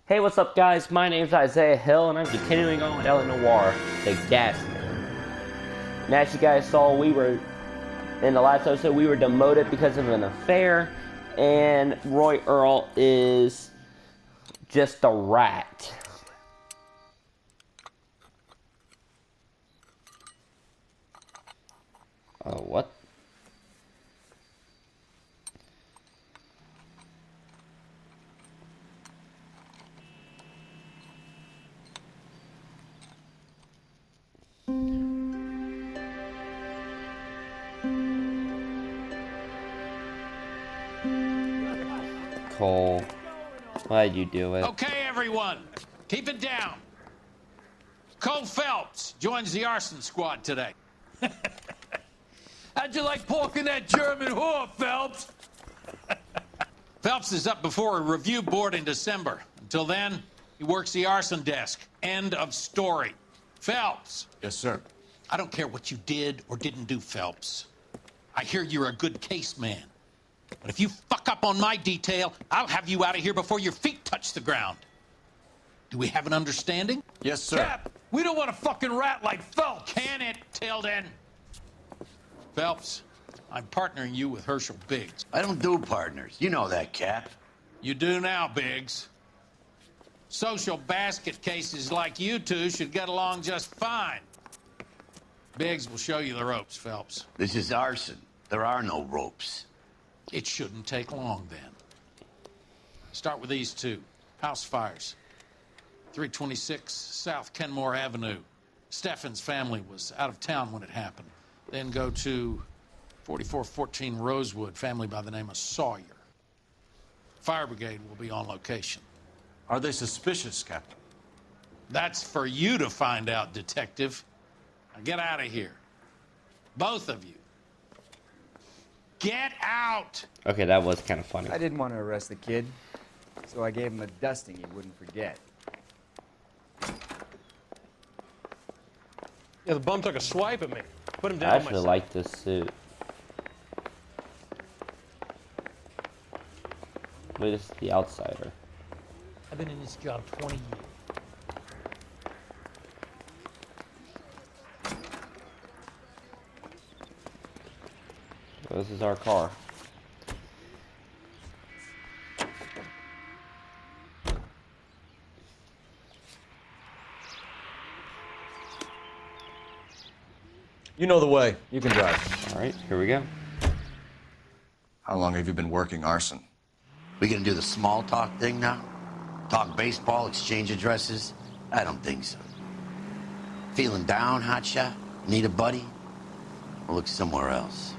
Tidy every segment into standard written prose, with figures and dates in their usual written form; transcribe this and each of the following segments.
Hey, what's up, guys? My name's Isaiah Hill, and I'm continuing on with Noire, the gas man. And as you guys saw, in the last episode, we were demoted because of an affair, and Roy Earl is just a rat. Oh, what? Cole, why'd you do it? Okay, everyone, keep it down. Cole Phelps joins the arson squad today. How'd you like porking that German whore, Phelps? Phelps is up before a review board in December. Until then, he works the arson desk. End of story. Phelps. Yes, sir. I don't care what you did or didn't do, Phelps. I hear you're a good case man. But if you fuck up on my detail, I'll have you out of here before your feet touch the ground. Do we have an understanding? Yes, sir. Cap, we don't want a fucking rat like Phelps. Can it, Tilden? Phelps, I'm partnering you with Herschel Biggs. I don't do partners. You know that, Cap. You do now, Biggs. Social basket cases like you two should get along just fine. Biggs will show you the ropes, Phelps. This is arson. There are no ropes. It shouldn't take long, then. Start with these two. House fires. 326 South Kenmore Avenue. Steffen's family was out of town when it happened. Then go to 4414 Rosewood, family by the name of Sawyer. Fire brigade will be on location. Are they suspicious, Captain? That's for you to find out, detective. Now get out of here. Both of you. Get out! Okay, that was kind of funny. I didn't want to arrest the kid, so I gave him a dusting he wouldn't forget. Yeah, the bum took a swipe at me. Put him I down actually myself. like this suit. Wait, this is the outsider. I've been in this job 20 years. This is our car. You know the way. You can drive. All right, here we go. How long have you been working arson? We gonna do the small talk thing now? Talk baseball, exchange addresses? I don't think so. Feeling down, hotshot? Need a buddy? We'll look somewhere else.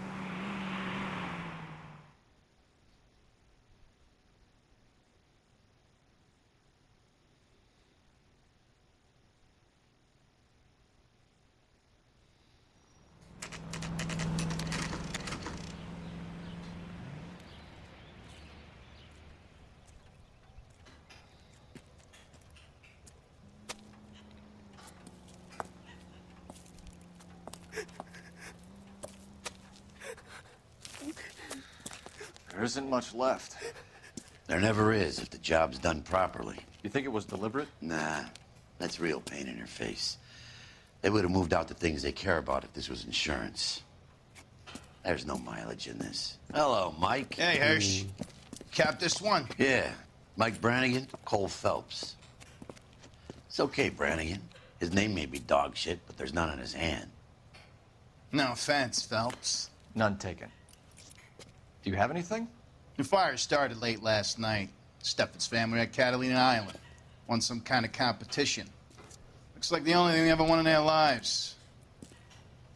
There isn't much left. There never is if the job's done properly. You think it was deliberate? Nah, that's real pain in your face. They would have moved out the things they care about if this was insurance. There's no mileage in this. Hello, Mike. Hey, Hirsch. Cap this one. Yeah, Mike Brannigan, Cole Phelps. It's okay, Brannigan. His name may be dog shit, but there's none in his hand. No offense, Phelps. None taken. Do you have anything? The fire started late last night. Steffen's family at Catalina Island. Won some kind of competition. Looks like the only thing they ever won in their lives.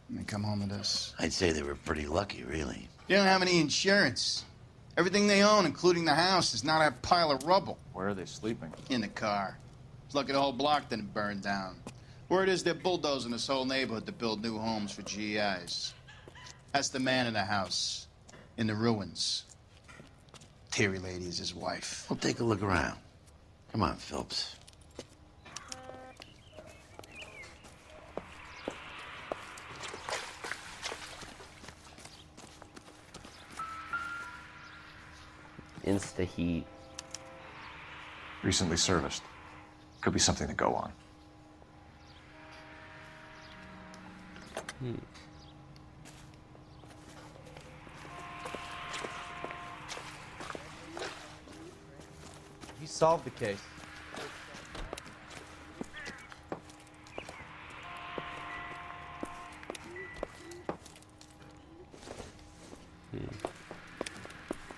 And they come home to this. I'd say they were pretty lucky, really. They don't have any insurance. Everything they own, including the house, is not a pile of rubble. Where are they sleeping? In the car. It's lucky the whole block didn't burn down. Word is they're bulldozing this whole neighborhood to build new homes for GIs. That's the man in the house. In the ruins. Terry lady is his wife. We'll take a look around. Come on, Phelps. Insta heat. Recently serviced. Could be something to go on. He solved the case.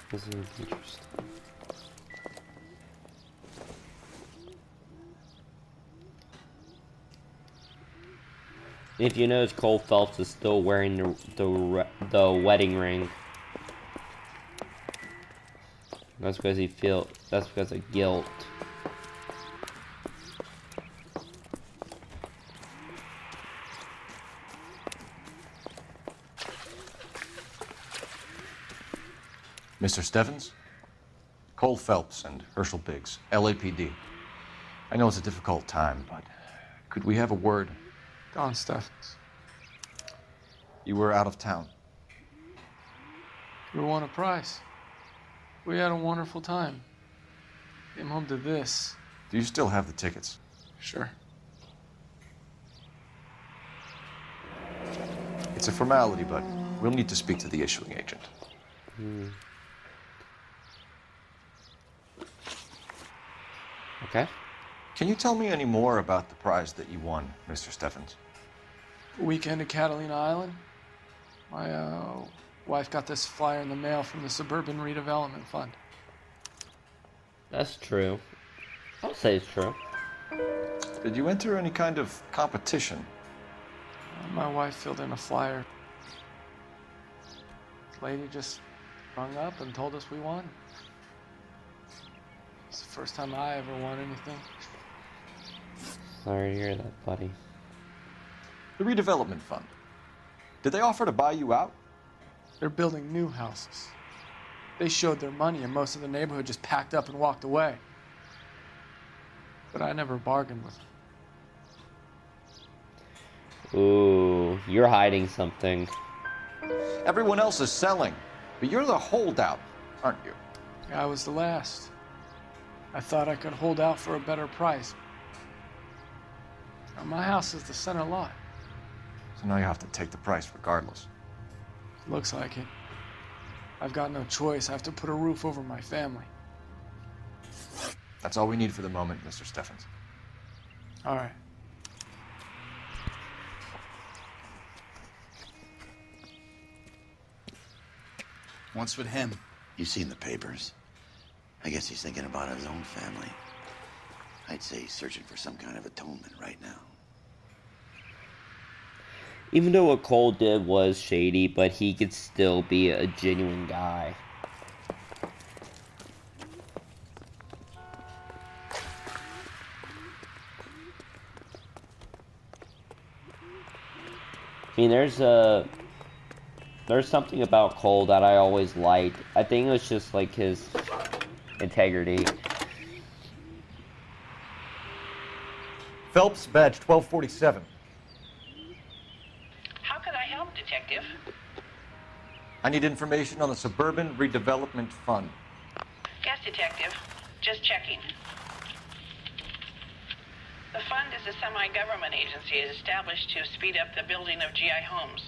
This is interesting. If you notice, Cole Phelps is still wearing the wedding ring. That's because that's because of guilt. Mr. Stevens? Cole Phelps and Herschel Biggs, LAPD. I know it's a difficult time, but could we have a word? Don Steffens. You were out of town. We won a prize. We had a wonderful time. Came home to this. Do you still have the tickets? Sure. It's a formality, but we'll need to speak to the issuing agent. Okay. Can you tell me any more about the prize that you won, Mr. Steffens? A weekend at Catalina Island. My wife got this flyer in the mail from the Suburban Redevelopment Fund. That's true. I'll say it's true. Did you enter any kind of competition? My wife filled in a flyer. The lady just rung up and told us we won. It's the first time I ever won anything. Sorry to hear that, buddy. The redevelopment fund. Did they offer to buy you out? They're building new houses. They showed their money and most of the neighborhood just packed up and walked away. But I never bargained with them. Ooh, you're hiding something. Everyone else is selling, but you're the holdout, aren't you? I was the last. I thought I could hold out for a better price. Now, my house is the center lot. So now you have to take the price regardless. Looks like it. I've got no choice. I have to put a roof over my family. That's all we need for the moment, Mr. Steffens. All right. What's with him? You've seen the papers. I guess he's thinking about his own family. I'd say he's searching for some kind of atonement right now. Even though what Cole did was shady, but he could still be a genuine guy. I mean, there's something about Cole that I always liked. I think it was just like his integrity. Phelps, badge 1247. How can I help, Detective? I need information on the Suburban Redevelopment Fund. Yes, Detective. Just checking. The fund is a semi-government agency established to speed up the building of GI homes.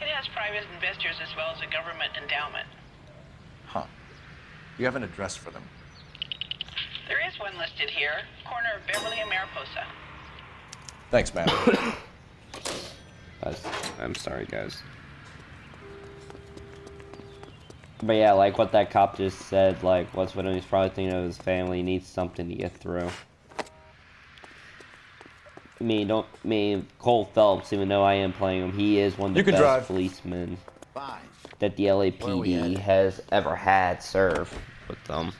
It has private investors as well as a government endowment. Huh. Do you have an address for them? There is one listed here, corner of Beverly and Mariposa. Thanks, ma'am. I'm sorry, guys. But yeah, like what that cop just said, like, what's what he's probably thinking of his family, he needs something to get through. Cole Phelps, even though I am playing him, he is one of the best policemen that the LAPD has ever had serve with them.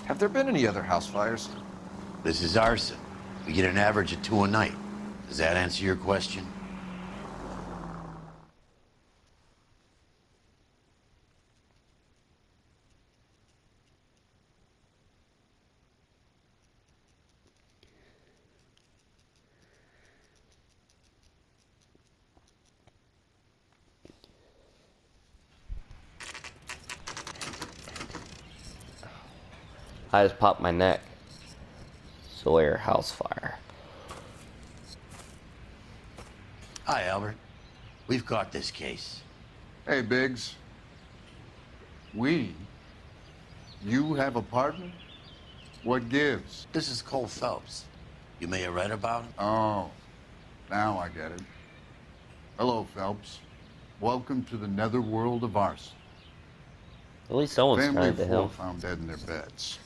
Have there been any other house fires? This is arson. We get an average of 2 a night. Does that answer your question? I just popped my neck. Sawyer house fire. Hi, Albert. We've got this case. Hey, Biggs. You have a partner? What gives? This is Cole Phelps. You may have read about him. Oh, now I get it. Hello, Phelps. Welcome to the netherworld of arson. At least someone's Family kind of to four him. found dead in their beds.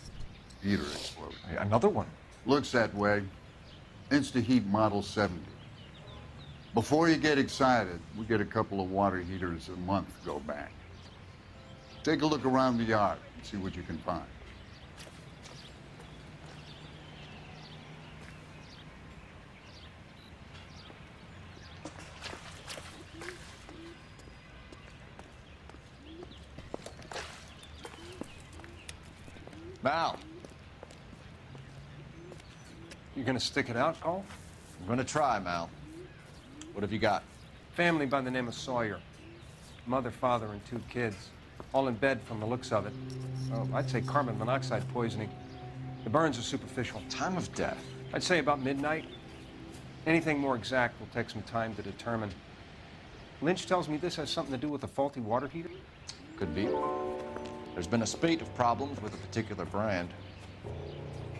Heater exploded. Hey, another one. Looks that way. Insta-Heat Model 70. Before you get excited, we get a couple of water heaters a month go back. Take a look around the yard and see what you can find. Mal, You gonna stick it out, Cole? I'm gonna try, Mal. What have you got? Family by the name of Sawyer. Mother, father, and 2 kids. All in bed from the looks of it. Well, I'd say carbon monoxide poisoning. The burns are superficial. Time of death. I'd say about midnight. Anything more exact will take some time to determine. Lynch tells me this has something to do with a faulty water heater. Could be. There's been a spate of problems with a particular brand.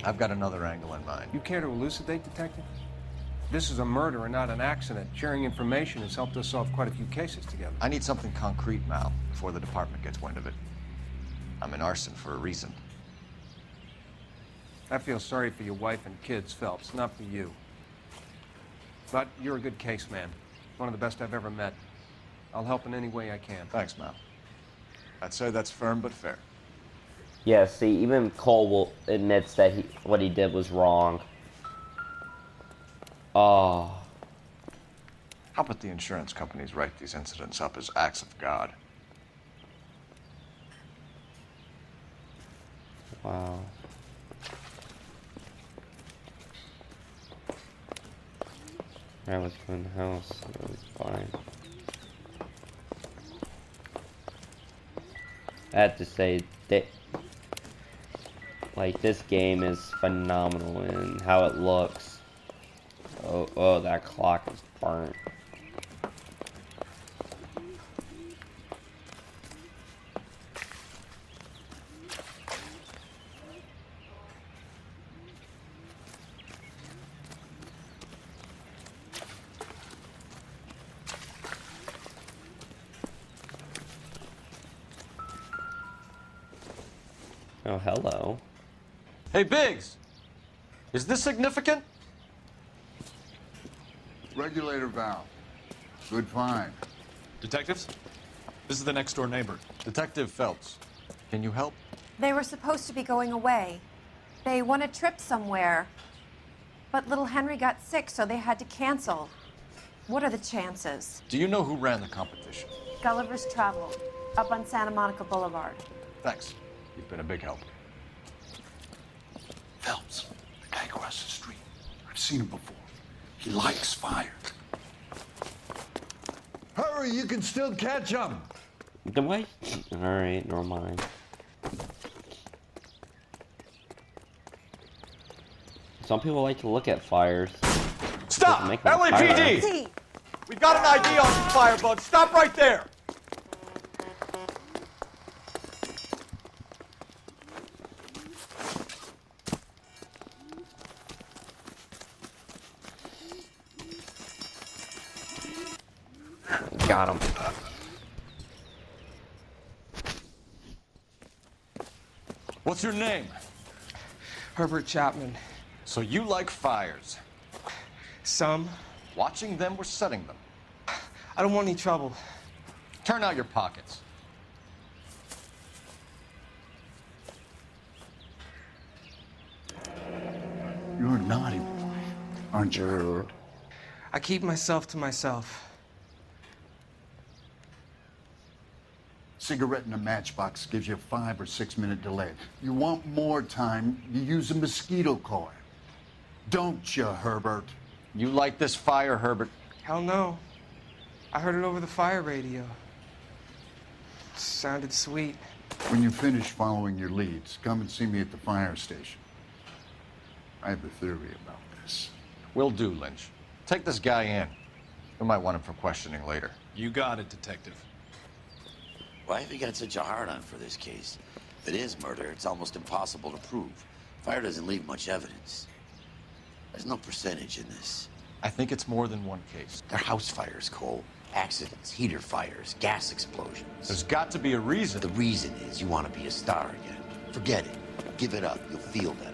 I've got another angle in mind. You care to elucidate, Detective? This is a murder and not an accident. Sharing information has helped us solve quite a few cases together. I need something concrete, Mal, before the department gets wind of it. I'm in arson for a reason. I feel sorry for your wife and kids, Phelps, not for you. But you're a good case man. One of the best I've ever met. I'll help in any way I can. Thanks, Mal. I'd say that's firm but fair. Yeah, see, even Cole admits that what he did was wrong. Oh. How about the insurance companies write these incidents up as acts of God? Wow. I was in the house, so it was fine. I have to say that, like, this game is phenomenal in how it looks. Oh, that clock is burnt. Oh, hello. Hey, Biggs! Is this significant? Regulator valve. Good find. Detectives? This is the next door neighbor. Detective Phelps, can you help? They were supposed to be going away. They won a trip somewhere. But little Henry got sick, so they had to cancel. What are the chances? Do you know who ran the competition? Gulliver's Travel, up on Santa Monica Boulevard. Thanks. You've been a big help. Phelps, the guy across the street. I've seen him before. He likes fire. Hurry, you can still catch him. The way? Alright, never mind. Some people like to look at fires. Stop! Make them LAPD! See, We've got an ID on some firebugs. Stop right there! Got him. What's your name? Herbert Chapman. So you like fires. Some. Watching them or setting them? I don't want any trouble. Turn out your pockets. You're a naughty boy, aren't you, Herbert? I keep myself to myself. Cigarette in a matchbox gives you a 5 or 6 minute delay. You want more time, you use a mosquito coil. Don't you, Herbert? You like this fire, Herbert? Hell no. I heard it over the fire radio. Sounded sweet. When you finish following your leads, come and see me at the fire station. I have a theory about this. Will do, Lynch. Take this guy in. We might want him for questioning later. You got it, Detective. Why have you got such a hard-on for this case? If it is murder, it's almost impossible to prove. Fire doesn't leave much evidence. There's no percentage in this. I think it's more than one case. They're house fires, Cole. Accidents, heater fires, gas explosions. There's got to be a reason. The reason is you want to be a star again. Forget it. Give it up. You'll feel better.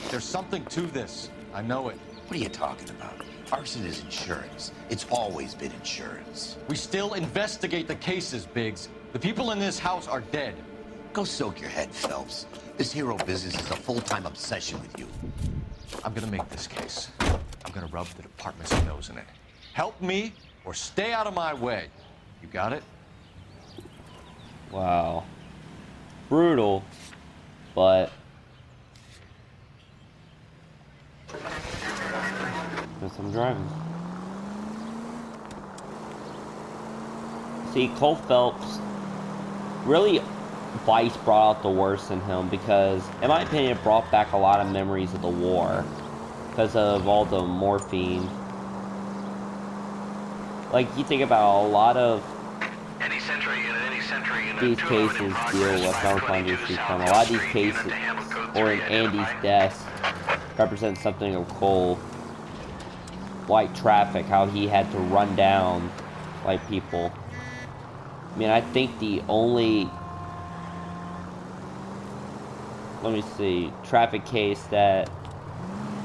There's something to this. I know it. What are you talking about? Arson is insurance. It's always been insurance. We still investigate the cases, Biggs. The people in this house are dead. Go soak your head, Phelps. This hero business is a full-time obsession with you. I'm gonna make this case. I'm gonna rub the department's nose in it. Help me or stay out of my way. You got it? Wow. Brutal, but... Guess I'm driving. See, Cole Phelps, really, Vice brought out the worst in him because, in my opinion, it brought back a lot of memories of the war because of all the morphine. Like, you think about a lot of these cases deal with California Street Crime. A lot of these cases, or in Andy's death, represent something of Cole. Like traffic, how he had to run down, like, people. I mean, I think the only... Let me see. Traffic case that...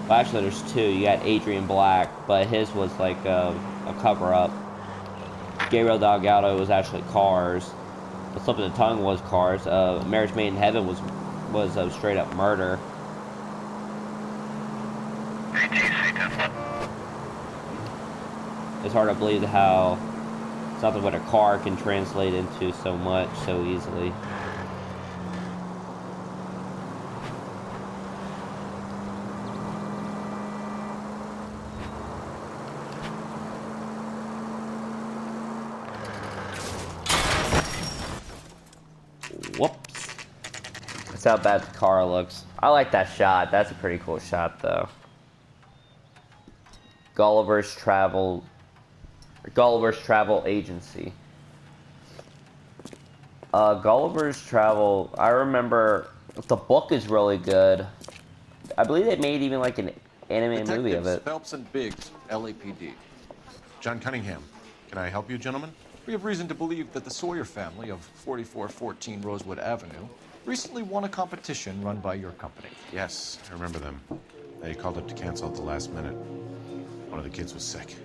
Well, actually, there's two. You got Adrian Black, but his was like a cover-up. Gabriel Delgado was actually cars. The Slip of the Tongue was cars. Marriage Made in Heaven was a straight-up murder. It's hard to believe how something with a car can translate into so much so easily. Whoops. That's how bad the car looks. I like that shot. That's a pretty cool shot, though. Gulliver's Travel Agency. Gulliver's Travel, I remember the book is really good. I believe they made even like an animated movie of it. Phelps and Biggs, LAPD. John Cunningham. Can I help you, gentlemen? We have reason to believe that the Sawyer family of 4414 Rosewood Avenue recently won a competition run by your company. Yes, I remember them. They called up to cancel at the last minute. One of the kids was sick.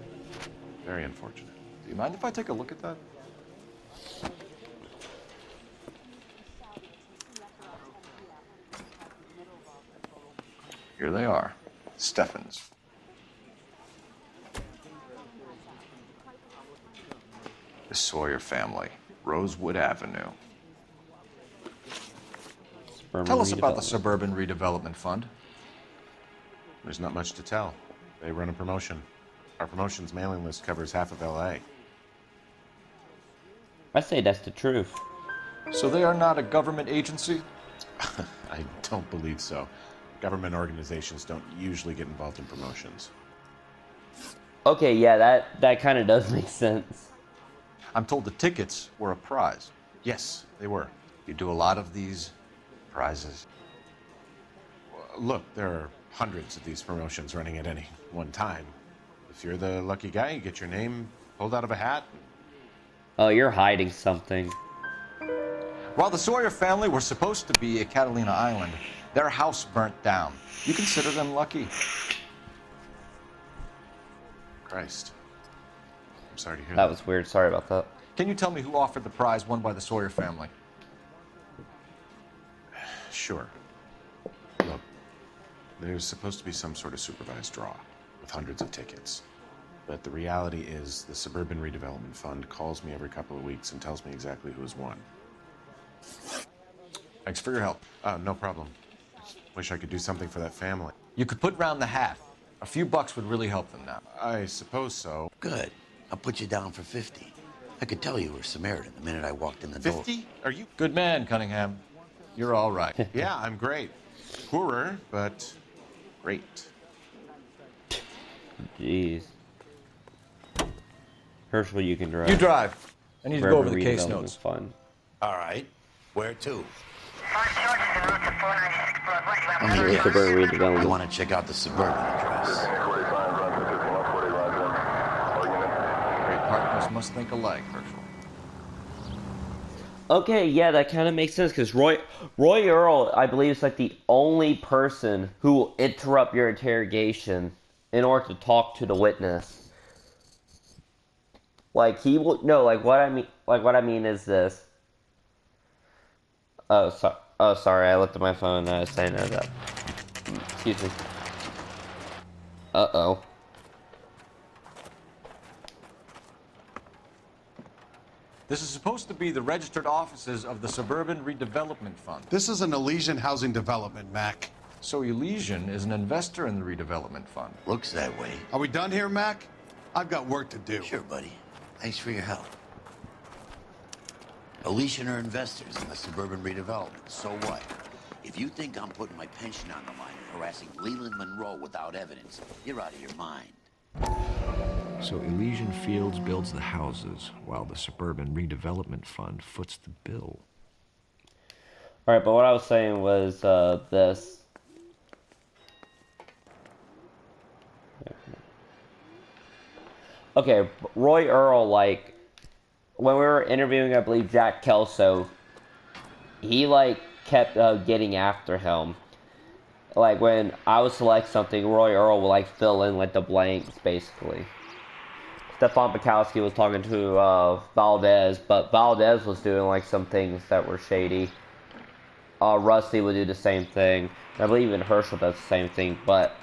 Very unfortunate. Do you mind if I take a look at that? Here they are. Steffens. The Sawyer family, Rosewood Avenue. Tell us about the Suburban Redevelopment Fund. There's not much to tell. They run a promotion. Our promotion's mailing list covers half of LA. I say that's the truth. So they are not a government agency? I don't believe so. Government organizations don't usually get involved in promotions. Okay, yeah, that kind of does make sense. I'm told the tickets were a prize. Yes, they were. You do a lot of these prizes. Look, there are hundreds of these promotions running at any one time. If you're the lucky guy, you get your name pulled out of a hat. Oh, you're hiding something. While the Sawyer family were supposed to be at Catalina Island, their house burnt down. You consider them lucky? Christ. I'm sorry to hear That was weird. Sorry about that. Can you tell me who offered the prize won by the Sawyer family? Sure. Look, there's supposed to be some sort of supervised draw with hundreds of tickets. But the reality is the Suburban Redevelopment Fund calls me every couple of weeks and tells me exactly who has won. Thanks for your help. No problem. Wish I could do something for that family. You could put round the hat. A few bucks would really help them now. I suppose so. Good. I'll put you down for 50. I could tell you were Samaritan the minute I walked in the door. 50? Are you? Good man, Cunningham. You're all right. Yeah, I'm great. Poorer, but great. Jeez. Herschel, you can drive. You drive. I need to go over the Redevelopment case is notes. Fun. All right. Where to? Suburban You redevelopment. want to check out the suburban address? Great partners must think alike, Herschel. Okay, yeah, that kind of makes sense because Roy Earl, I believe, is like the only person who will interrupt your interrogation in order to talk to the witness. Like he will no, like what I mean is this. Oh, sorry, I looked at my phone and I was saying that. Excuse me. Uh-oh. This is supposed to be the registered offices of the Suburban Redevelopment Fund. This is an Elysian housing development, Mac. So Elysian is an investor in the redevelopment fund. Looks that way. Are we done here, Mac? I've got work to do. Sure, buddy. Thanks for your help. Elysian are investors in the suburban redevelopment. So what? If you think I'm putting my pension on the line and harassing Leland Monroe without evidence, you're out of your mind. So Elysian Fields builds the houses, while the Suburban Redevelopment Fund foots the bill. Alright, but what I was saying was, this. Okay, Roy Earl, like, when we were interviewing, I believe, Jack Kelso, he, like, kept getting after him. Like, when I would select something, Roy Earl would, like, fill in, like, the blanks, basically. Stefan Bukowski was talking to Valdez, but Valdez was doing, like, some things that were shady. Rusty would do the same thing. And I believe even Herschel does the same thing, but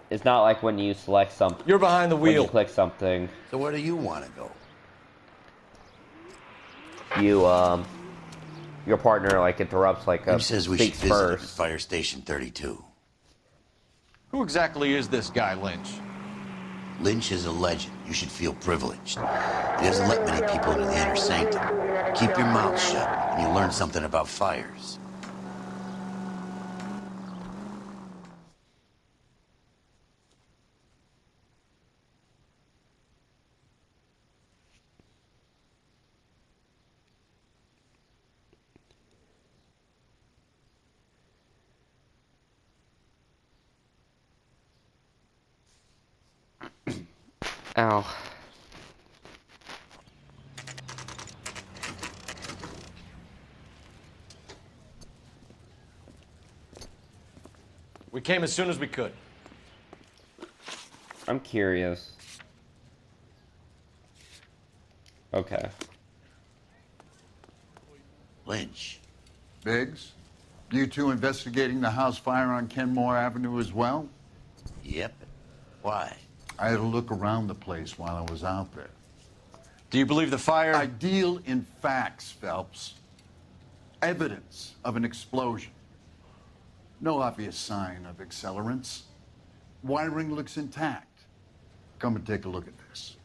it's not like when you select something. You're behind the wheel. When you click something. So where do you want to go? You, your partner, like, interrupts, like, Who says we should speaks visit first. Fire Station 32? Who exactly is this guy, Lynch? Lynch is a legend. You should feel privileged. He doesn't let many people into the inner sanctum. Keep your mouth shut, and you'll learn something about fires. Ow. We came as soon as we could. I'm curious. Okay. Lynch. Biggs, you two investigating the house fire on Kenmore Avenue as well? Yep. Why? I had a look around the place while I was out there. Do you believe the fire? I deal in facts, Phelps. Evidence of an explosion. No obvious sign of accelerants. Wiring looks intact. Come and take a look at this.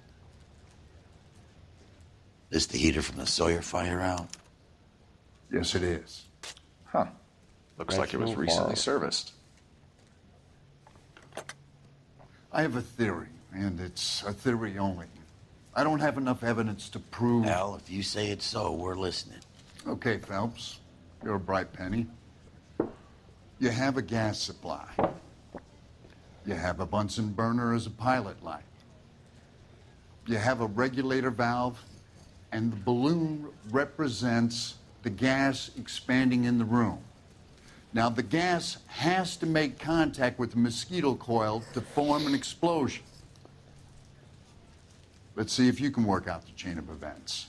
This the heater from the Sawyer fire out? Yes, it is. Huh. Looks like it was recently serviced. I have a theory, and it's a theory only. I don't have enough evidence to prove... Al, if you say it's so, we're listening. Okay, Phelps. You're a bright penny. You have a gas supply. You have a Bunsen burner as a pilot light. You have a regulator valve, and the balloon represents the gas expanding in the room. Now, the gas has to make contact with the mosquito coil to form an explosion. Let's see if you can work out the chain of events.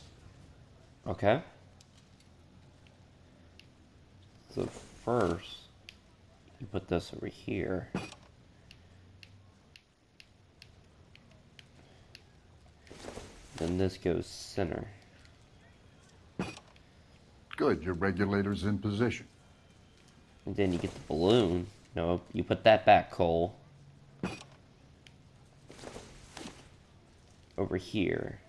Okay. So first, you put this over here. Then this goes center. Good, your regulator's in position. And then you get the balloon. No, you put that back, Cole. Over here.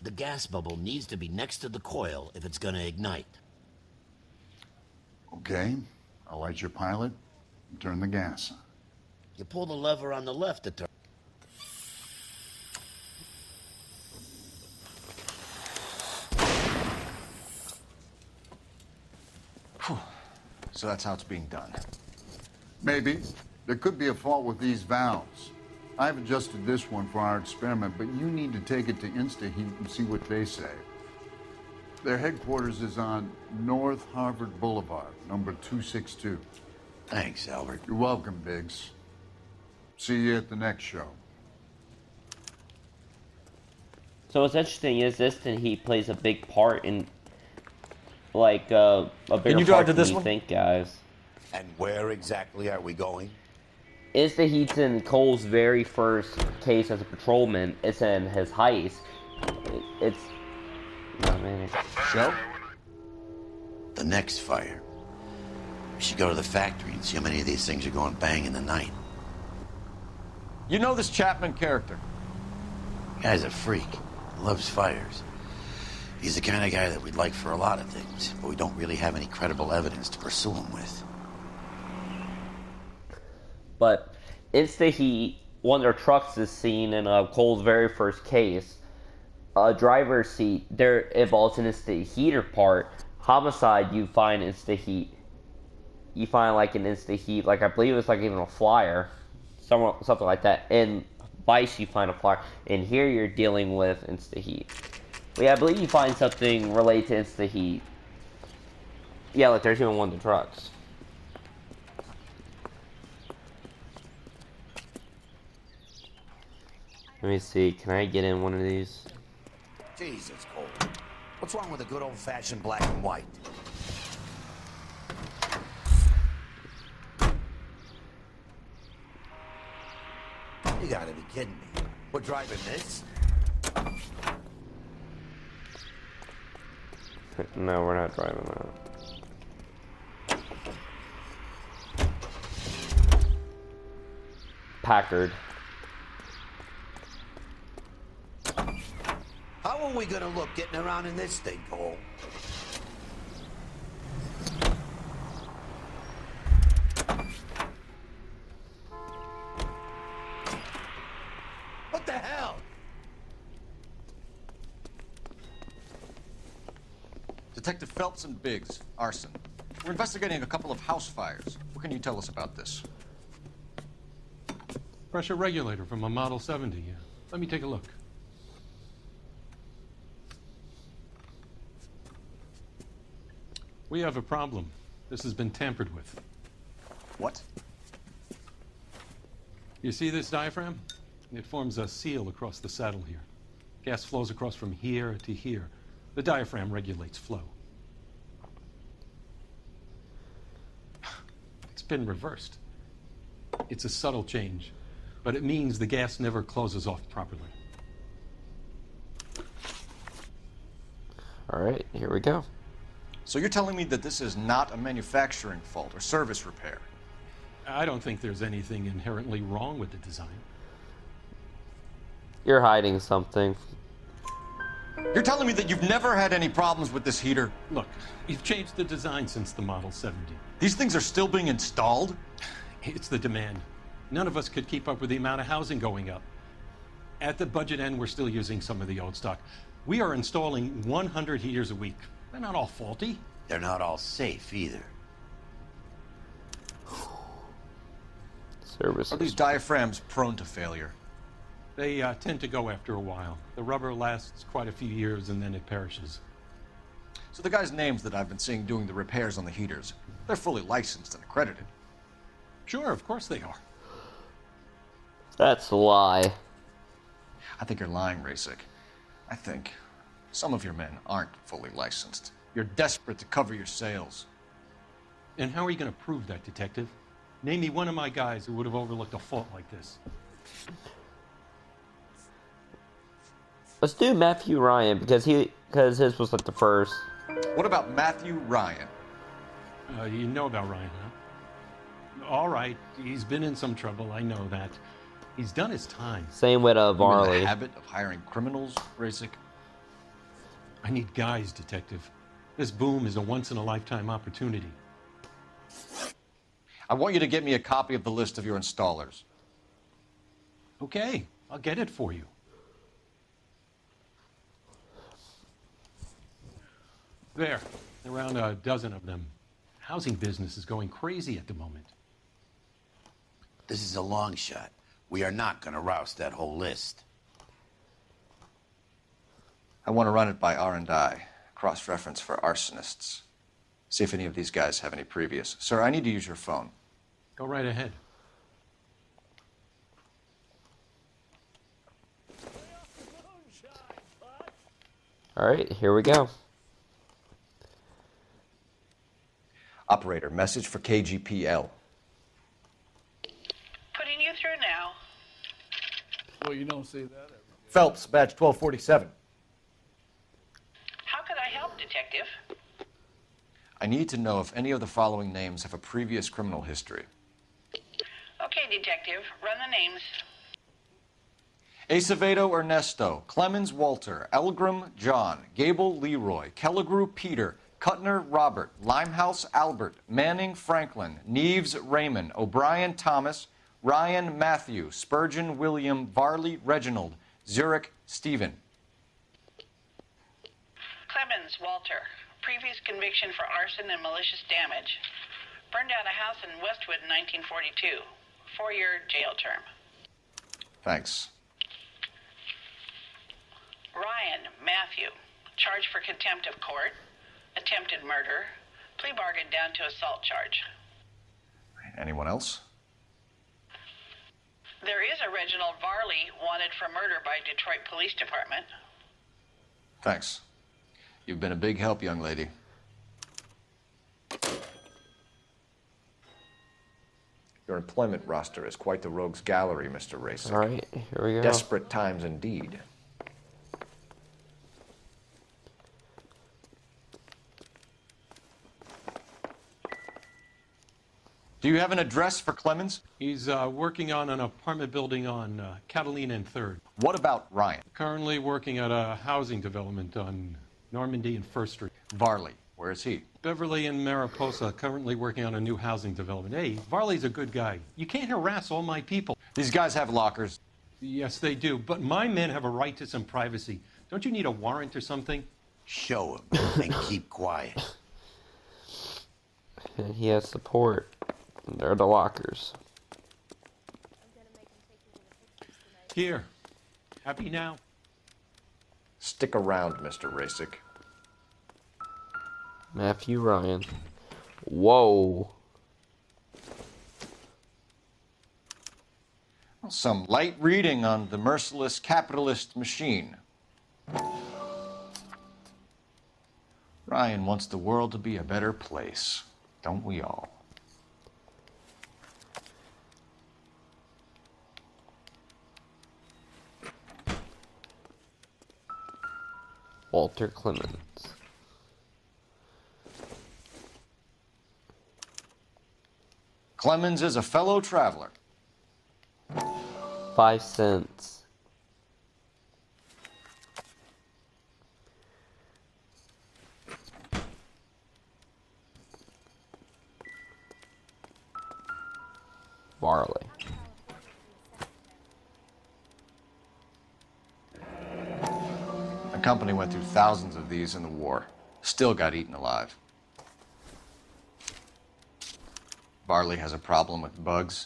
The gas bubble needs to be next to the coil if it's gonna ignite. Okay, I'll light your pilot and turn the gas on. You pull the lever on the left to turn. So that's how it's being done. Maybe. There could be a fault with these valves. I've adjusted this one for our experiment, but you need to take it to InstaHeat and see what they say. Their headquarters is on North Harvard Boulevard, number 262. Thanks, Albert. You're welcome, Biggs. See you at the next show. So what's interesting is InstaHeat plays a big part in, like, a bigger part than you think, guys. And where exactly are we going? InstaHeat's in Cole's very first case as a patrolman. It's in his heist. It's... Oh, man. Show? The next fire. We should go to the factory and see how many of these things are going bang in the night. You know this Chapman character? Guy's a freak. Loves fires. He's the kind of guy that we'd like for a lot of things, but we don't really have any credible evidence to pursue him with. But InstaHeat, one of their trucks is seen in Cole's very first case. Driver's seat, there involves an InstaHeater part. Homicide, you find InstaHeat. You find like an InstaHeat, like I believe it's like even a flyer, something like that. In Vice, you find a flyer, and here you're dealing with InstaHeat. But yeah, I believe you find something related to InstaHeat. Yeah, like there's even one of the trucks. Let me see, can I get in one of these? Jesus, Cole. What's wrong with a good old-fashioned black and white? You gotta be kidding me. We're driving this? No, we're not driving that. Packard. How are we gonna look getting around in this thing, Cole? What the hell? Detective Phelps and Biggs, arson. We're investigating a couple of house fires. What can you tell us about this? Pressure regulator from a Model 70. Let me take a look. We have a problem. This has been tampered with. What? You see this diaphragm? It forms a seal across the saddle here. Gas flows across from here to here. The diaphragm regulates flow. It's been reversed. It's a subtle change, but it means the gas never closes off properly. All right, here we go. So you're telling me that this is not a manufacturing fault or service repair? I don't think there's anything inherently wrong with the design. You're hiding something. You're telling me that you've never had any problems with this heater? Look, we've changed the design since the Model 70. These things are still being installed? It's the demand. None of us could keep up with the amount of housing going up. At the budget end, we're still using some of the old stock. We are installing 100 heaters a week. They're not all faulty. They're not all safe either. Services. Are these diaphragms prone to failure? They tend to go after a while. The rubber lasts quite a few years and then it perishes. So the guys' names that I've been seeing doing the repairs on the heaters, they're fully licensed and accredited. Sure, of course they are. That's a lie. I think you're lying, Rasik. I think some of your men aren't fully licensed. You're desperate to cover your sales. And how are you going to prove that, Detective? Name me one of my guys who would have overlooked a fault like this. Let's do Matthew Ryan because his was like the first. What about Matthew Ryan? You know about Ryan, huh? All right, he's been in some trouble. I know that. He's done his time. Same with You in Varley. the habit of hiring criminals, Rasik? I need guys, Detective. This boom is a once-in-a-lifetime opportunity. I want you to get me a copy of the list of your installers. Okay, I'll get it for you. There, around a dozen of them. Housing business is going crazy at the moment. This is a long shot. We are not going to rouse that whole list. I want to run it by R&I, cross-reference for arsonists. See if any of these guys have any previous. Sir, I need to use your phone. Go right ahead. All right, here we go. Operator, message for KGPL. Putting you through now. Well, you don't see that every day. Phelps, badge 1247. How could I help, Detective? I need to know if any of the following names have a previous criminal history. Okay, Detective, run the names. Acevedo Ernesto, Clemens Walter, Elgram John, Gable Leroy, Kelligrew Peter, Cutner Robert, Limehouse Albert, Manning Franklin, Neves Raymond, O'Brien Thomas, Ryan Matthew, Spurgeon William, Varley Reginald, Zurich Stephen. Clemens Walter. Previous conviction for arson and malicious damage. Burned down a house in Westwood in 1942. 4-year jail term. Thanks. Ryan Matthew. Charged for contempt of court. Attempted murder. Plea bargain down to assault charge. Anyone else? There is a Reginald Varley wanted for murder by Detroit Police Department. Thanks. You've been a big help, young lady. Your employment roster is quite the rogues gallery, Mr. Racer. All right, here we go. Desperate times indeed. Do you have an address for Clemens? He's working on an apartment building on Catalina and 3rd. What about Ryan? Currently working at a housing development on Normandy and 1st Street. Varley, where is he? Beverly and Mariposa, currently working on a new housing development. Hey, Varley's a good guy. You can't harass all my people. These guys have lockers. Yes, they do, but my men have a right to some privacy. Don't you need a warrant or something? Show him and keep quiet. And he has support. They're the lockers. Here. Happy now? Stick around, Mr. Rasick. Matthew Ryan. Whoa. Some light reading on the merciless capitalist machine. Ryan wants the world to be a better place, don't we all? Walter Clemens. Clemens is a fellow traveler. 5 cents. Varley. The company went through thousands of these in the war. Still got eaten alive. Varley has a problem with bugs.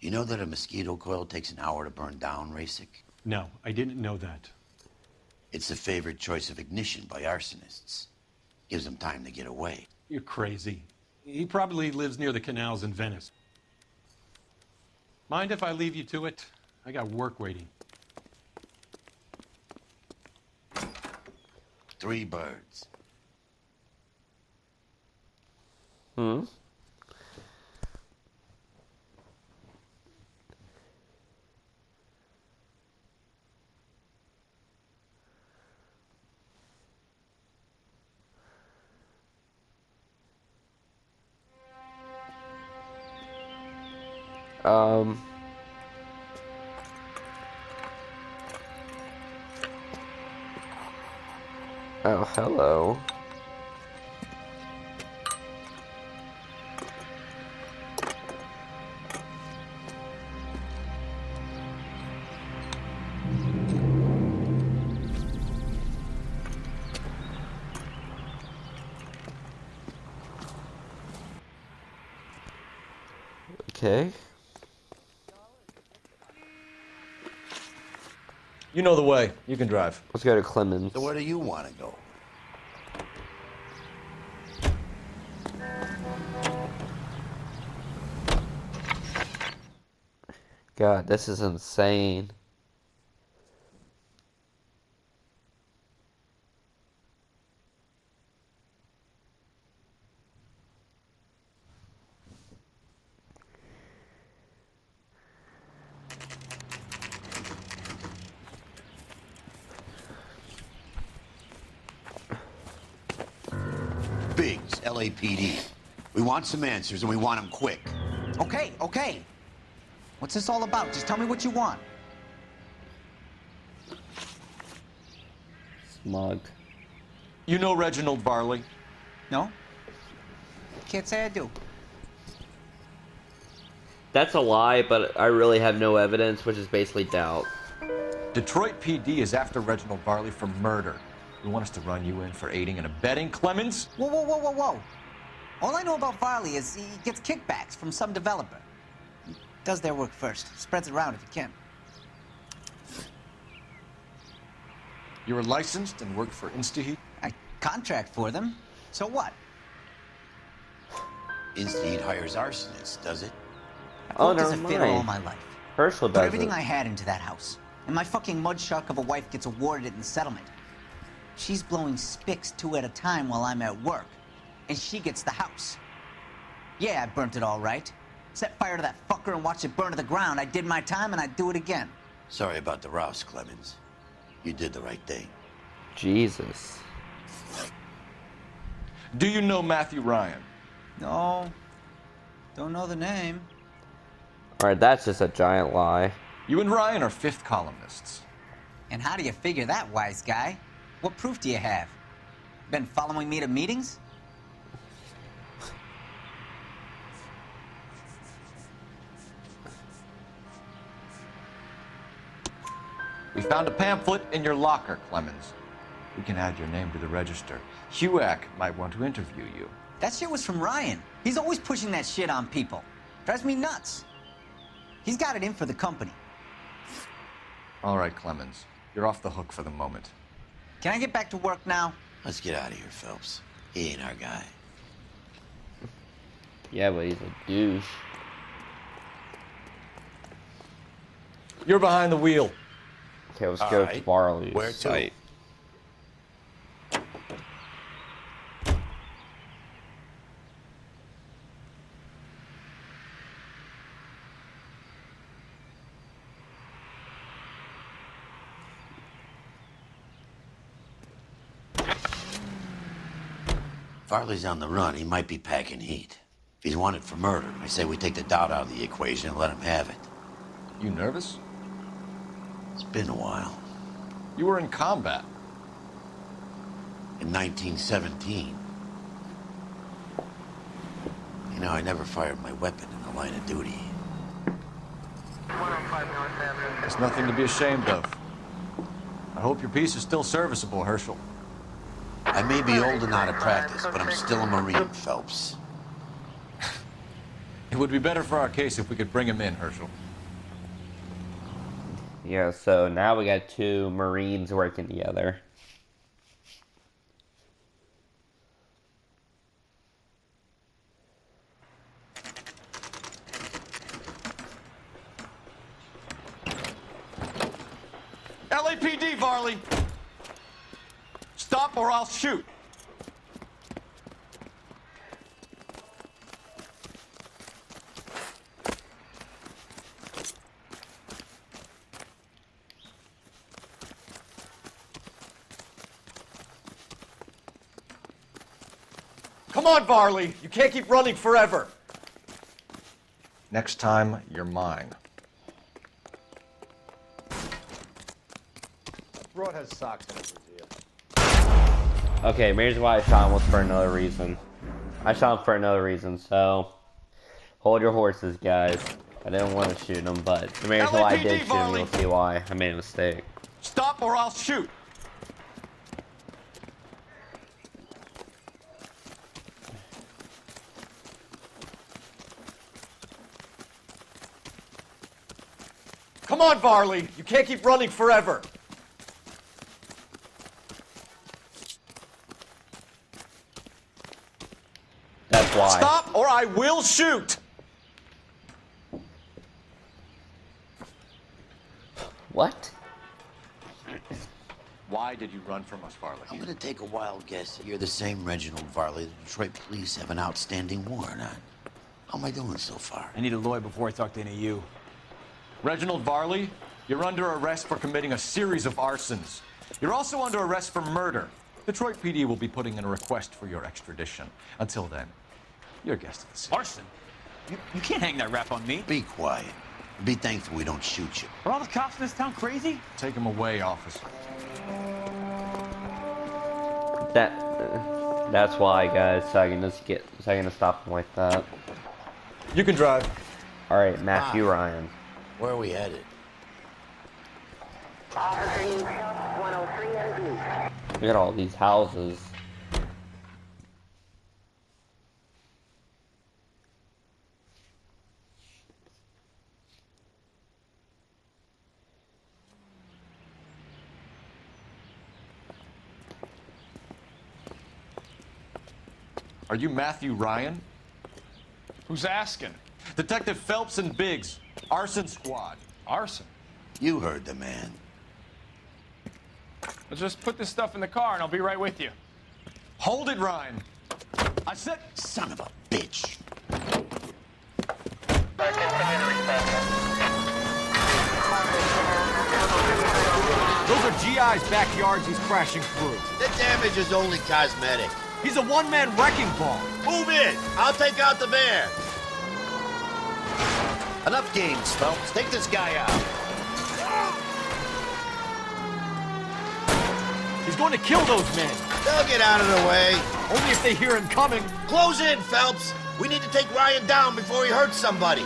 You know that a mosquito coil takes an hour to burn down, Rasick? No, I didn't know that. It's the favorite choice of ignition by arsonists. Gives them time to get away. You're crazy. He probably lives near the canals in Venice. Mind if I leave you to it? I got work waiting. 3 birds. Hmm? Oh, hello. Okay. You know the way. You can drive. Let's go to Clemens. So where do you want to go? God, this is insane. Biggs, LAPD. We want some answers, and we want them quick. Okay, okay. What's this all about? Just tell me what you want. Smug. You know Reginald Varley? No? Can't say I do. That's a lie, but I really have no evidence, which is basically doubt. Detroit PD is after Reginald Varley for murder. You want us to run you in for aiding and abetting Clemens? Whoa, whoa, whoa, whoa, whoa. All I know about Varley is he gets kickbacks from some developer. He does their work first. Spreads it around if he can. You were licensed and worked for InstaHeat? I contract for them. So what? InstaHeat hires arsonists, does it? I've Oh, worked as a never fitter all mind. my life. Herschel Put does everything it. I had into that house. And my fucking mudshark of a wife gets awarded it in the settlement. She's blowing spics 2 at a time while I'm at work. And she gets the house. Yeah, I burnt it all right. Set fire to that fucker and watched it burn to the ground. I did my time and I'd do it again. Sorry about the rouse, Clemens. You did the right thing. Jesus. Do you know Matthew Ryan? No. Don't know the name. Alright, that's just a giant lie. You and Ryan are fifth columnists. And how do you figure that, wise guy? What proof do you have? Been following me to meetings? We found a pamphlet in your locker, Clemens. We can add your name to the register. HUAC might want to interview you. That shit was from Ryan. He's always pushing that shit on people. Drives me nuts. He's got it in for the company. All right, Clemens. You're off the hook for the moment. Can I get back to work now? Let's get out of here, Phelps. He ain't our guy. Yeah, but he's a douche. You're behind the wheel. Okay, let's All go right. to Barley's Where to? site. Farley's on the run. He might be packing heat. If he's wanted for murder, I say we take the doubt out of the equation and let him have it. You nervous? It's been a while. You were in combat. In 1917. You know, I never fired my weapon in the line of duty. There's nothing to be ashamed of. I hope your piece is still serviceable, Herschel. I may be old and out of practice, but I'm still a Marine, Phelps. It would be better for our case if we could bring him in, Herschel. Yeah, so now we got 2 Marines working together. LAPD, Varley! Stop or I'll shoot! Come on, Varley! You can't keep running forever! Next time, you're mine. Broad has socks in his ear. Okay, here's why I shot him was for another reason. I shot him for another reason, so hold your horses, guys. I didn't want to shoot him, but the here's why I did shoot him. You'll see why I made a mistake. Stop or I'll shoot! Come on, Varley! You can't keep running forever! That's why. Stop or I will shoot! What? Why did you run from us, Varley? I'm gonna take a wild guess that you're the same Reginald Varley the Detroit police have an outstanding warrant on. How am I doing so far? I need a lawyer before I talk to any of you. Reginald Varley, you're under arrest for committing a series of arsons. You're also under arrest for murder. Detroit PD will be putting in a request for your extradition. Until then, you're a guest of the city. Arson? You can't hang that rap on me. Be quiet. Be thankful we don't shoot you. Are all the cops in this town crazy? Take him away, officer. That's why, guys. So I can just stop him like that. You can drive. All right, Matthew Ryan. Where are we headed? Look at all these houses. Are you Matthew Ryan? Who's asking? Detective Phelps and Biggs, arson squad. Arson? You heard the man. Let's just put this stuff in the car and I'll be right with you. Hold it, Ryan. I said... Son of a bitch. Those are GI's backyards he's crashing through. The damage is only cosmetic. He's a one-man wrecking ball. Move in. I'll take out the van. Enough games, Phelps. Take this guy out. He's going to kill those men. They'll get out of the way. Only if they hear him coming. Close in, Phelps. We need to take Ryan down before he hurts somebody.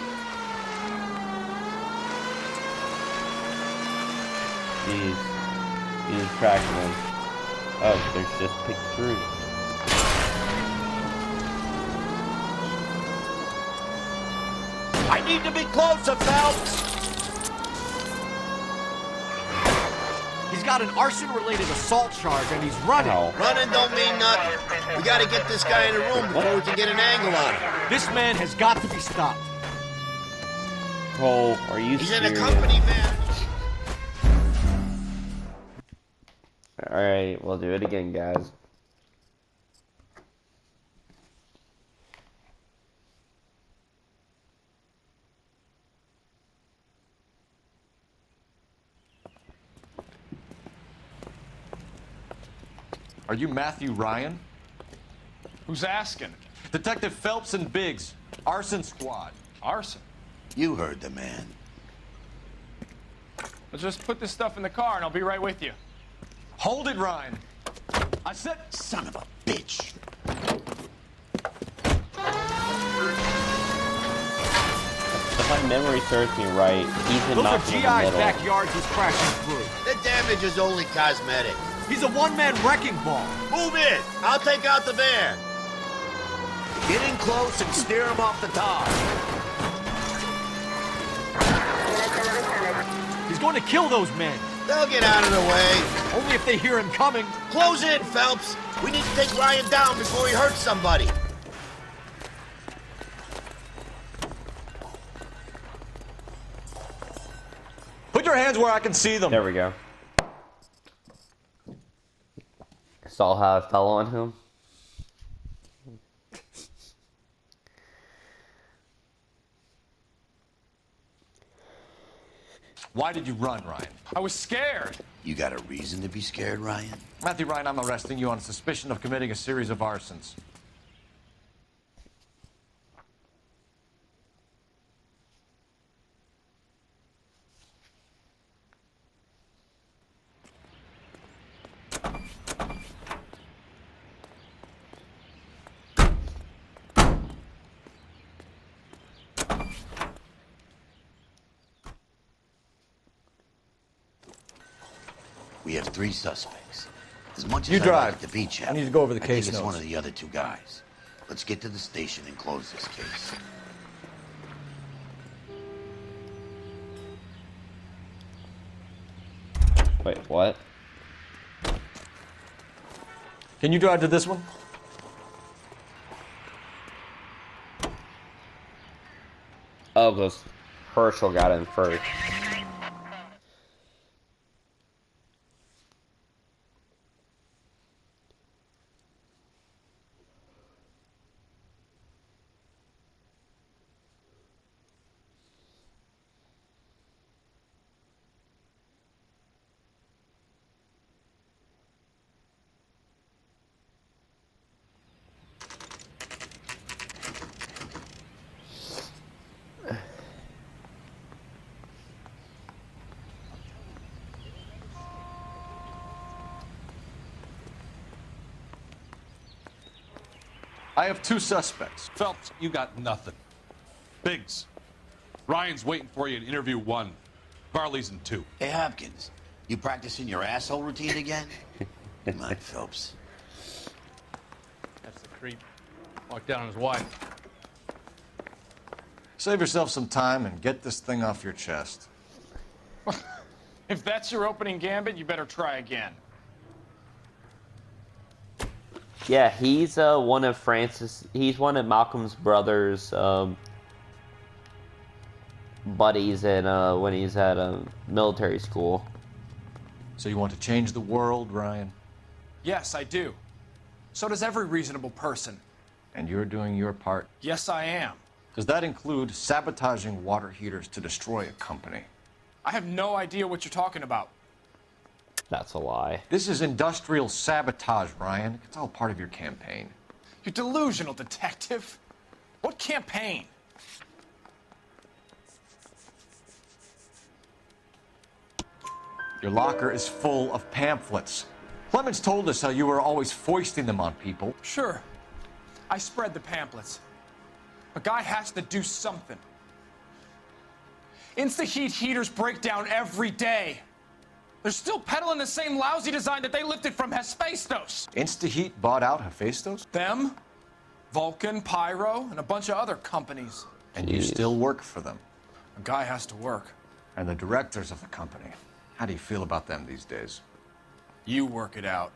He's tracking them. Oh, there's just picked through. I need to be closer, Phelps. He's got an arson-related assault charge, and he's running. Ow. Running don't mean nothing. We gotta get this guy in the room before we can get an angle on him. This man has got to be stopped. Oh, are you He's serious? in a company van. Alright, we'll do it again, guys. Are you Matthew Ryan? Who's asking? Detective Phelps and Biggs, arson squad. Arson? You heard the man. Let's just put this stuff in the car and I'll be right with you. Hold it, Ryan. I said... Son of a bitch. If my memory serves me right, he's in Those are knocking in GI's the middle. backyards he's crashing through. The damage is only cosmetic. He's a one-man wrecking ball. Move in. I'll take out the van. Get in close and steer him off the top. He's going to kill those men. They'll get out of the way. Only if they hear him coming. Close in, Phelps. We need to take Ryan down before he hurts somebody. Put your hands where I can see them. There we go. Saw how I fell on him. Why did you run, Ryan? I was scared. You got a reason to be scared, Ryan? Matthew Ryan, I'm arresting you on suspicion of committing a series of arsons. We have 3 suspects. As much You as drive. I'd like to be Chap, I need to go over the I case think it's one notes. of the other 2 guys. Let's get to the station and close this case. Wait, what? Can you drive to this one? Oh, because Herschel got in first. I have 2 suspects. Phelps, you got nothing. Biggs, Ryan's waiting for you in interview 1. Barley's in 2. Hey, Hopkins, you practicing your asshole routine again? Come on, Phelps. That's the creep. Walked down on his wife. Save yourself some time and get this thing off your chest. If that's your opening gambit, you better try again. Yeah, he's one of Malcolm's brother's buddies in when he's at military school. So you want to change the world, Ryan? Yes, I do. So does every reasonable person. And you're doing your part? Yes, I am. Does that include sabotaging water heaters to destroy a company? I have no idea what you're talking about. That's a lie. This is industrial sabotage, Ryan. It's all part of your campaign. You're delusional, detective. What campaign? Your locker is full of pamphlets. Clemens told us how you were always foisting them on people. Sure. I spread the pamphlets. A guy has to do something. Insta-heat heaters break down every day. They're still peddling the same lousy design that they lifted from Hephaestus. InstaHeat bought out Hephaestus? Them, Vulcan, Pyro, and a bunch of other companies. And you still work for them. A guy has to work. And the directors of the company. How do you feel about them these days? You work it out.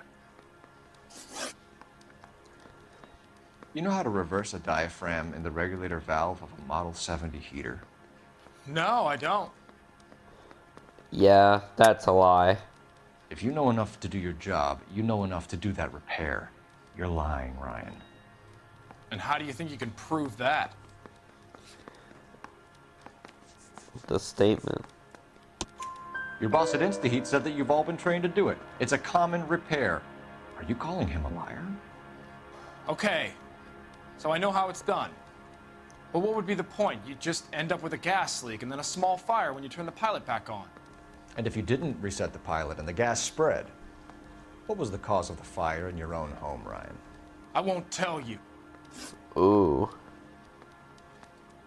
You know how to reverse a diaphragm in the regulator valve of a Model 70 heater? No, I don't. Yeah, that's a lie. If you know enough to do your job, you know enough to do that repair. You're lying, Ryan. And how do you think you can prove that? The statement. Your boss at InstaHeat said that you've all been trained to do it. It's a common repair. Are you calling him a liar? Okay, so I know how it's done. But what would be the point? You just end up with a gas leak and then a small fire when you turn the pilot back on. And if you didn't reset the pilot and the gas spread, what was the cause of the fire in your own home, Ryan? I won't tell you. Ooh.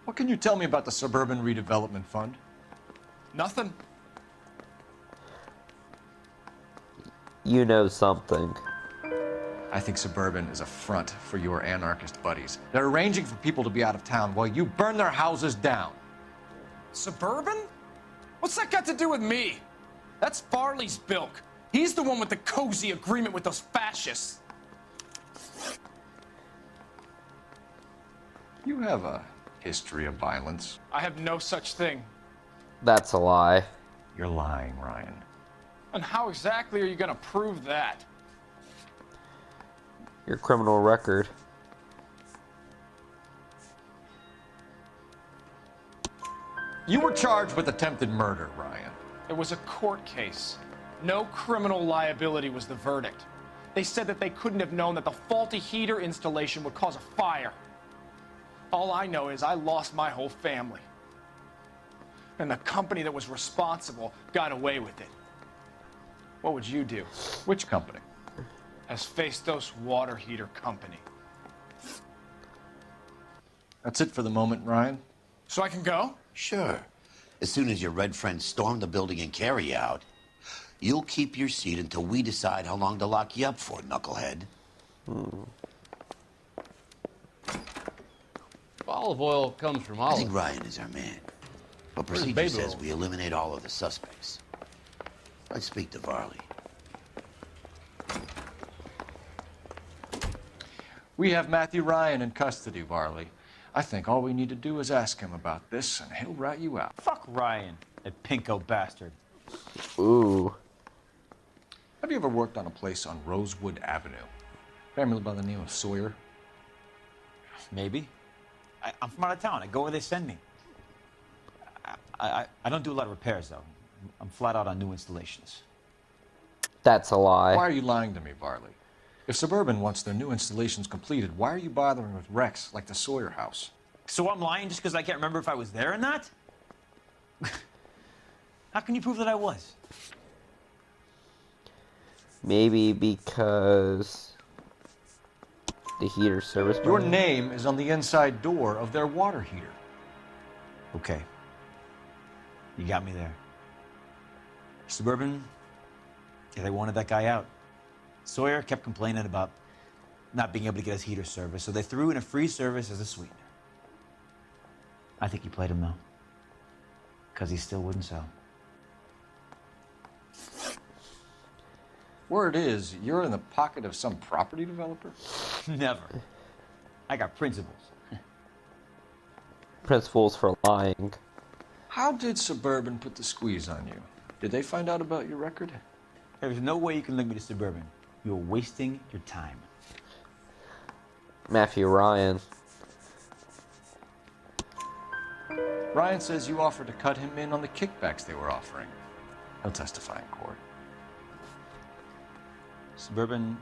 What can you tell me about the Suburban Redevelopment Fund? Nothing. You know something. I think Suburban is a front for your anarchist buddies. They're arranging for people to be out of town while you burn their houses down. Suburban? What's that got to do with me? That's Farley's bilk. He's the one with the cozy agreement with those fascists. You have a history of violence. I have no such thing. That's a lie. You're lying, Ryan. And how exactly are you going to prove that? Your criminal record. You were charged with attempted murder, Ryan. It was a court case. No criminal liability was the verdict. They said that they couldn't have known that the faulty heater installation would cause a fire. All I know is I lost my whole family. And the company that was responsible got away with it. What would you do? Which company? Hephaestus Water Heater Company. That's it for the moment, Ryan. So I can go? Sure. As soon as your red friends storm the building and carry you out. You'll keep your seat until we decide how long to lock you up for, knucklehead. Olive oil comes from I olive. think Ryan is our man. But Where's procedure baby says oil? we eliminate all of the suspects. Let's speak to Varley. We have Matthew Ryan in custody, Varley. I think all we need to do is ask him about this, and he'll rat you out. Fuck Ryan, that pinko bastard. Ooh. Have you ever worked on a place on Rosewood Avenue? Family by the name of Sawyer? Maybe. I'm from out of town. I go where they send me. I don't do a lot of repairs, though. I'm flat out on new installations. That's a lie. Why are you lying to me, Varley? If Suburban wants their new installations completed, why are you bothering with wrecks like the Sawyer house? So I'm lying just because I can't remember if I was there or not? How can you prove that I was? Maybe because the heater service. Your name is on the inside door of their water heater. Okay. You got me there. Suburban, yeah, they wanted that guy out. Sawyer kept complaining about not being able to get his heater service, so they threw in a free service as a sweetener. I think he played him, though, because he still wouldn't sell. Word is, you're in the pocket of some property developer? Never. I got principles. Principles for lying. How did Suburban put the squeeze on you? Did they find out about your record? There's no way you can link me to Suburban. You're wasting your time. Matthew Ryan. Ryan says you offered to cut him in on the kickbacks they were offering. He'll testify in court. Suburban,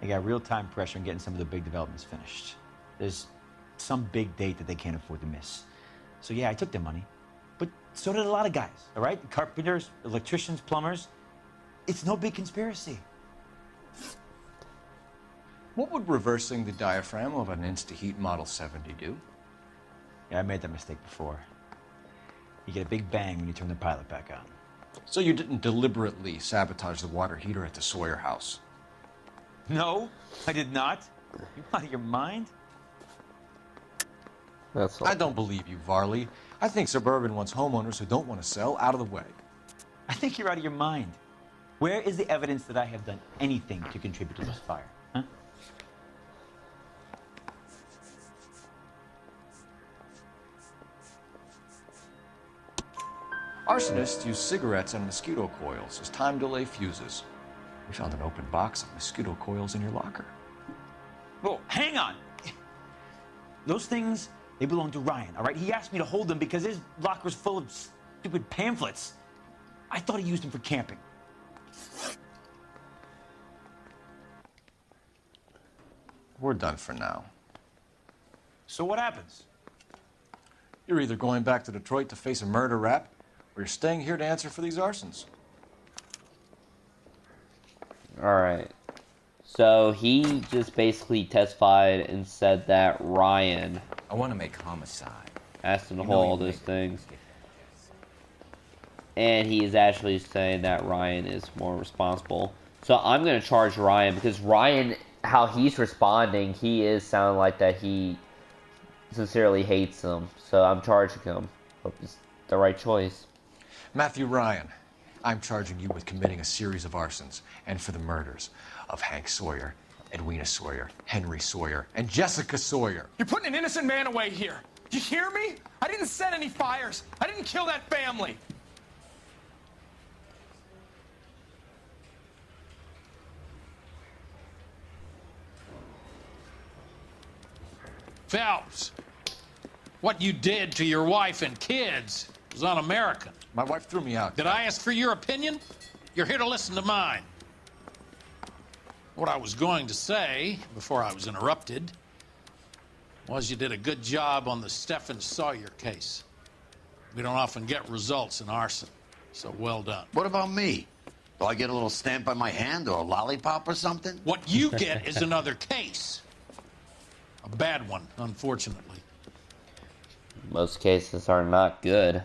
they got real time pressure on getting some of the big developments finished. There's some big date that they can't afford to miss. So yeah, I took their money, but so did a lot of guys, all right? Carpenters, electricians, plumbers. It's no big conspiracy. What would reversing the diaphragm of an Insta-Heat Model 70 do? Yeah, I made that mistake before. You get a big bang when you turn the pilot back on. So you didn't deliberately sabotage the water heater at the Sawyer house? No, I did not. You out of your mind? That's all. I don't believe you, Varley. I think Suburban wants homeowners who don't want to sell out of the way. I think you're out of your mind. Where is the evidence that I have done anything to contribute to this fire? Huh? Arsonists use cigarettes and mosquito coils as time delay fuses. We found an open box of mosquito coils in your locker. Whoa, hang on. Those things, they belong to Ryan, all right? He asked me to hold them because his locker's full of stupid pamphlets. I thought he used them for camping. We're done for now. So what happens? You're either going back to Detroit to face a murder rap, or you're staying here to answer for these arsons. Alright. So he just basically testified and said that Ryan I want to make homicide. asked him to hold all those things. And he is actually saying that Ryan is more responsible. So I'm going to charge Ryan because Ryan, how he's responding, he is sounding like that he sincerely hates him. So I'm charging him. Hope it's the right choice. Matthew Ryan, I'm charging you with committing a series of arsons and for the murders of Hank Sawyer, Edwina Sawyer, Henry Sawyer, and Jessica Sawyer. You're putting an innocent man away here. You hear me? I didn't set any fires. I didn't kill that family. Phelps, what you did to your wife and kids was un-American. My wife threw me out. Did I ask for your opinion? You're here to listen to mine. What I was going to say, before I was interrupted, was you did a good job on the Stephen Sawyer case. We don't often get results in arson, so well done. What about me? Do I get a little stamp on my hand or a lollipop or something? What you get is another case. A bad one, unfortunately. Most cases are not good.